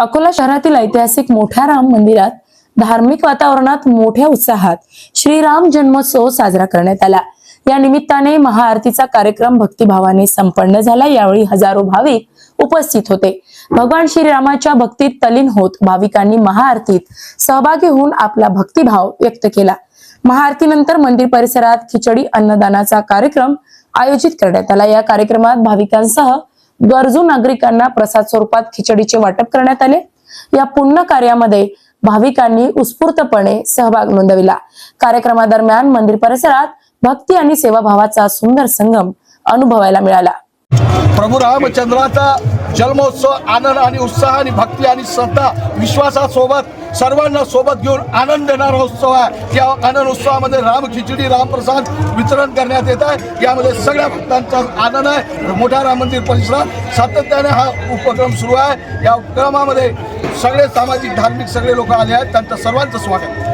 अकोला शहरातील ऐतिहासिक मोठ्या राम मंदिरात धार्मिक वातावरणात मोठ्या उत्साहात श्रीराम जन्मोत्सव साजरा करण्यात आला। या निमित्ताने महाआरतीचा कार्यक्रम भक्तिभावाने संपन्न झाला। यावेळी हजारो भाविक उपस्थित होते। भगवान श्रीरामाच्या भक्तीत तल्लीन होत भाविकांनी महाआरतीत सहभागी होऊन आपला भक्तिभाव व्यक्त केला। महाआरतीनंतर मंदिर परिसरात खिचडी अन्नदानाचा कार्यक्रम आयोजित करण्यात आला। या कार्यक्रमात भाविकांसह गरजू नागरिकांना प्रसाद स्वरूपात खिचडीचे वाटप करण्यात आले। या पुण्य कार्यामध्ये भाविकांनी उत्स्फूर्तपणे सहभाग नोंदविला। कार्यक्रमादरम्यान मंदिर परिसरात भक्ती आणि सेवाभावाचा सुंदर संगम अनुभवायला मिळाला। प्रभू रामचंद्राचा जन्मोत्सव आनंद आणि उत्साह आणि भक्ती आणि श्रद्धा विश्वासासोबत सर्वांना सोबत घेऊन आनंद देणारा उत्सव आहे। या आनंद उत्सवामध्ये राम खिचडी रामप्रसाद वितरण करण्यात येत आहे। यामध्ये सगळ्या भक्तांचा आनंद आहे। मोठ्या राम मंदिर परिसरात सातत्याने हा उपक्रम सुरू आहे। या उपक्रमामध्ये सगळे सामाजिक धार्मिक सगळे लोक आले आहेत। त्यांचं सर्वांचं स्वागत।